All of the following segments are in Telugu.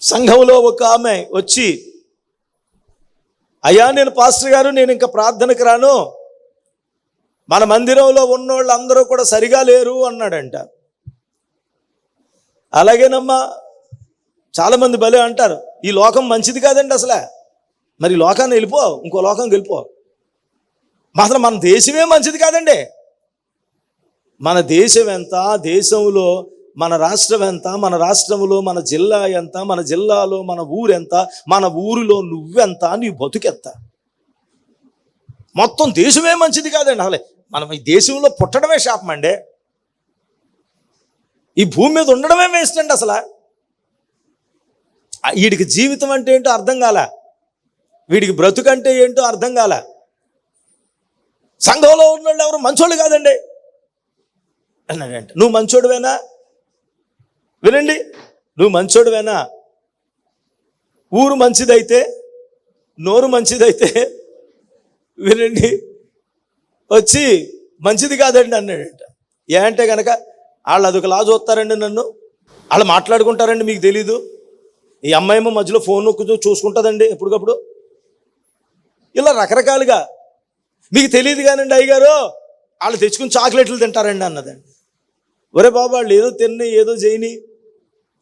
సంఘంలో ఒక ఆమె వచ్చి, అయ్యా నేను పాస్టర్ గారు, నేను ఇంకా ప్రార్థనకు రాను, మన మందిరంలో ఉన్నోళ్ళు అందరూ కూడా సరిగా లేరు అన్నాడంట. అలాగేనమ్మా, చాలామంది భలే అంటారు, ఈ లోకం మంచిది కాదండి అసలే, మరి లోకాన్ని వెళ్ళిపో, ఇంకో లోకంకి వెళ్ళిపో. అసలు మన దేశమే మంచిది కాదండి. మన దేశం ఎంత, దేశంలో మన రాష్ట్రం ఎంత, మన రాష్ట్రంలో మన జిల్లా ఎంత, మన జిల్లాలో మన ఊరెంత, మన ఊరిలో నువ్వెంత, నీ బతుకెంత, మొత్తం దేశమే మంచిది కాదండి. అసలే మనం ఈ దేశంలో పుట్టడమే శాపం అండి. ఈ భూమి మీద ఉండడమే వేస్ట్ అండి. అసలు వీడికి జీవితం అంటే ఏంటో అర్థం కాలే, వీడికి బ్రతుకంటే ఏంటో అర్థం కాలే. సంఘంలో ఉన్నోళ్ళు ఎవరు మంచోళ్ళు కాదండి అన్నాడంట. నువ్వు మంచోడువేనా? వినండి, నువ్వు మంచోడువేనా? ఊరు మంచిదైతే, నోరు మంచిదైతే, వినండి, వచ్చి మంచిది కాదండి అన్నాడంట. ఏంటే కనుక వాళ్ళు అదొక లా చూస్తారండి, నన్ను వాళ్ళు మాట్లాడుకుంటారండి, మీకు తెలీదు. ఈ అమ్మాయేమో మధ్యలో ఫోన్ చూసుకుంటుందండి ఎప్పటికప్పుడు, ఇలా రకరకాలుగా. మీకు తెలియదు కానండి అయ్యగారు, వాళ్ళు తెచ్చుకుని చాక్లెట్లు తింటారండి అన్నదండి. ఒరే బాబు, వాళ్ళు ఏదో తిని ఏదో చేయని,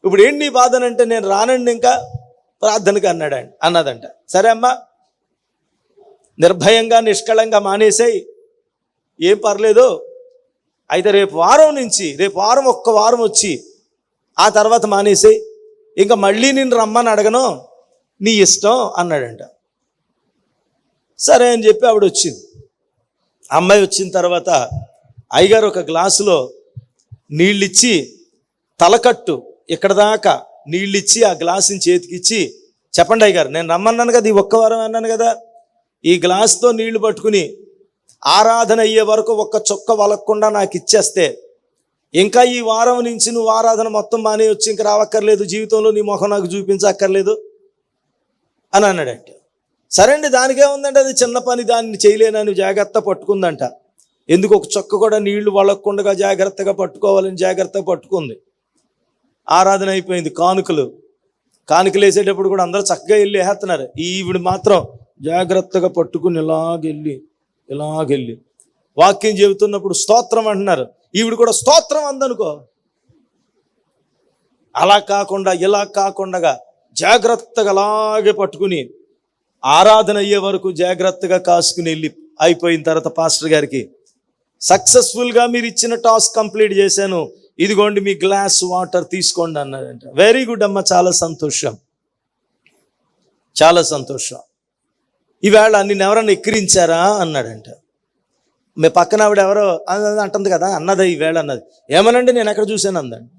ఇప్పుడు ఏంటి నీ బాధ అంటే, నేను రానండి ఇంకా ప్రార్థనకి అన్నదంట. సరే అమ్మా, నిర్భయంగా నిష్కళంగా మానేసాయి, ఏం పర్లేదు. అయితే రేపు వారం ఒక్క వారం వచ్చి ఆ తర్వాత మానేసాయి, ఇంకా మళ్ళీ నేను రమ్మని అడగను, నీ ఇష్టం అన్నాడంట. సరే అని చెప్పి ఆవిడ వచ్చింది. అమ్మాయి వచ్చిన తర్వాత అయ్యగారు ఒక గ్లాసులో నీళ్ళిచ్చి, తలకట్టు ఇక్కడ దాకా నీళ్ళిచ్చి ఆ గ్లాసుని చేతికిచ్చి, చెప్పండి అయ్యగారు, నేను రమ్మన్నాను కదా, ఈ ఒక్క వారం అన్నాను కదా, ఈ గ్లాసుతో నీళ్లు పట్టుకుని ఆరాధన అయ్యే వరకు ఒక్క చొక్క వలక్కుండా నాకు ఇచ్చేస్తే, ఇంకా ఈ వారం నుంచి నువ్వు ఆరాధన మొత్తం మానే వచ్చి ఇంక రావక్కర్లేదు, జీవితంలో నీ ముఖం నాకు చూపించక్కర్లేదు అని అన్నాడంట. సరే అండి, దానికే ఉందంటే, అది చిన్న పని, దాన్ని చేయలేనని జాగ్రత్త పట్టుకుందంట. ఎందుకు ఒక చొక్క కూడా నీళ్లు వలక్కుండా జాగ్రత్తగా పట్టుకోవాలని జాగ్రత్తగా పట్టుకుంది. ఆరాధన అయిపోయింది. కానుకలు వేసేటప్పుడు కూడా అందరూ చక్కగా వెళ్ళి వేస్తున్నారు, ఈవిడ మాత్రం జాగ్రత్తగా పట్టుకుని ఇలాగెళ్ళి వాక్యం చెబుతున్నప్పుడు స్తోత్రం అంటున్నారు, ఈవిడ కూడా స్తోత్రం అందనుకో. అలా కాకుండా ఇలా కాకుండా జాగ్రత్తగా అలాగే పట్టుకుని ఆరాధన అయ్యే వరకు జాగ్రత్తగా కాసుకుని వెళ్ళి అయిపోయిన తర్వాత పాస్టర్ గారికి, సక్సెస్ఫుల్గా మీరు ఇచ్చిన టాస్క్ కంప్లీట్ చేశాను, ఇదిగోండి మీ గ్లాస్ వాటర్ తీసుకోండి అన్నాడంట. వెరీ గుడ్ అమ్మ, చాలా సంతోషం, చాలా సంతోషం. ఈవేళ నిన్ను ఎవరన్నా ఎక్కిరించారా అన్నాడంట. మీ పక్కన ఆవిడ ఎవరో అంటుంది కదా, అన్నదా ఈవేళ అన్నది. ఏమనండి, నేను ఎక్కడ చూశాను అందండి.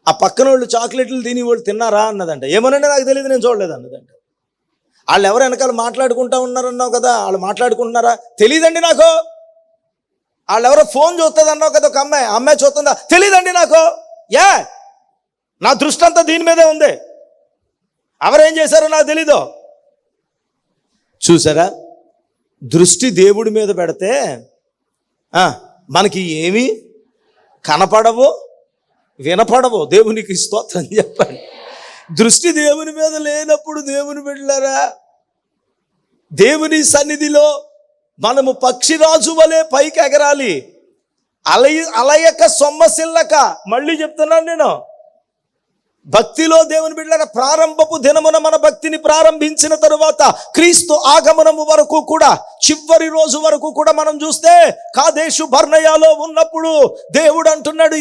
ఆ పక్కన వాళ్ళు చాక్లెట్లు తిని వాళ్ళు తిన్నారా అన్నదంట. ఏమనండి, నాకు తెలియదు, నేను చూడలేదు అన్నదంట. వాళ్ళు ఎవరు వెనకాల మాట్లాడుకుంటా ఉన్నారన్నావు కదా, వాళ్ళు మాట్లాడుకుంటున్నారా? తెలియదండి నాకు. వాళ్ళు ఎవరో ఫోన్ చూస్తుంది అన్నావు కదా, ఒక అమ్మాయి చూస్తుందా? తెలియదండి నాకు. నా దృష్టి అంతా దీని మీదే ఉంది, ఎవరేం చేశారో నాకు తెలీదు. చూసారా, దృష్టి దేవుడి మీద పెడితే మనకి ఏమీ కనపడవు, వినపడవు. దేవునికి స్తోత్రం చెప్పండి. దృష్టి దేవుని మీద లేనప్పుడు దేవుని బిడ్డలారా, దేవుని సన్నిధిలో మనము పక్షిరాజు వలె పైకి ఎగరాలి, అలయక సొమ్మసిల్లక. మళ్ళీ చెప్తున్నాను నేను, భక్తిలో దేవుని బిడ్డలారా, ప్రారంభపు దినమున మన భక్తిని ప్రారంభించిన తరువాత క్రీస్తు ఆగమనము వరకు కూడా, చివరి రోజు వరకు కూడా మనం చూస్తే, కాదేశు బర్నయాలో ఉన్నప్పుడు దేవుడు అంటున్నాడు,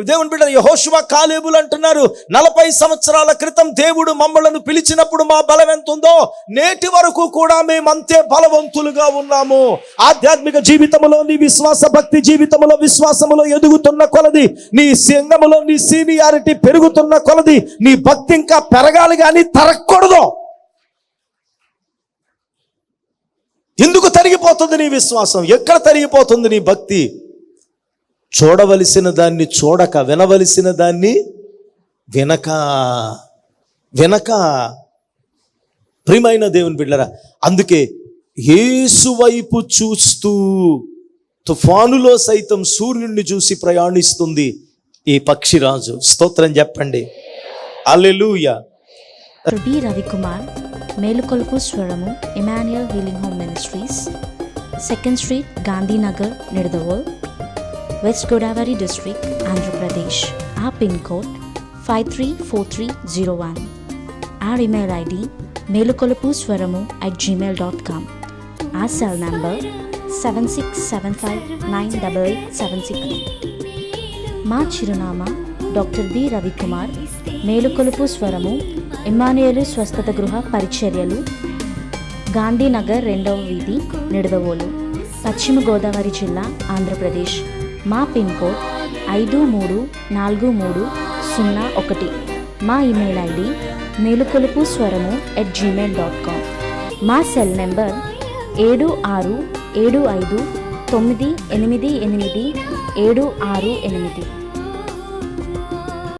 దేవుని బిడ్డ యెహోషువ కాలేబులు అంటున్నారు, 40 సంవత్సరాల క్రితం దేవుడు మమ్మలను పిలిచినప్పుడు మా బలం ఎంత ఉందో, నేటి వరకు కూడా మేమంతే బలవంతులుగా ఉన్నాము. ఆధ్యాత్మిక జీవితంలో, నీ విశ్వాస భక్తి జీవితంలో, విశ్వాసములో ఎదుగుతున్న కొలది, నీ సంఘములో నీ సీనియారిటీ పెరుగుతున్న కొలది, నీ భక్తి ఇంకా పెరగాలి కానీ తరగకూడదు. ఎందుకు తరిగిపోతుంది నీ విశ్వాసం? ఎక్కడ తరిగిపోతుంది నీ భక్తి? చూడవలసిన దాన్ని చూడక, వినవలసిన దాన్ని వినక. ప్రియమైన దేవుని బిడ్డలారా, అందుకే యేసు వైపు చూస్తూ తుఫానులో సైతం సూర్యుడిని చూసి ప్రయాణిస్తుంది ఈ పక్షిరాజు. స్తోత్రం చెప్పండి. హల్లెలూయా. బి రవికుమార్, మేలుకొలుపు స్వరము, Emmanuel healing home ministries, 2nd Street, Gandhinagar, Nidadavol, west Godavari district, Andhra Pradesh. Our PIN code 534301. Our email ID melukolupu.swaramu@gmail.com. Our cell number 7675988763. మా చిరునామా డాక్టర్ బి రవికుమార్, మేలుకొలుపు స్వరము, ఇమ్మానుయేలు స్వస్థత గృహ పరిచర్యలు, గాంధీనగర్ 2వ వీధి, నిడదవోలు, పశ్చిమ గోదావరి జిల్లా, ఆంధ్రప్రదేశ్. మా పిన్ కోడ్ 534301. మా ఇమెయిల్ ఐడి melukolupu.swaramu@gmail.com. మా సెల్ నెంబర్ 767598887668.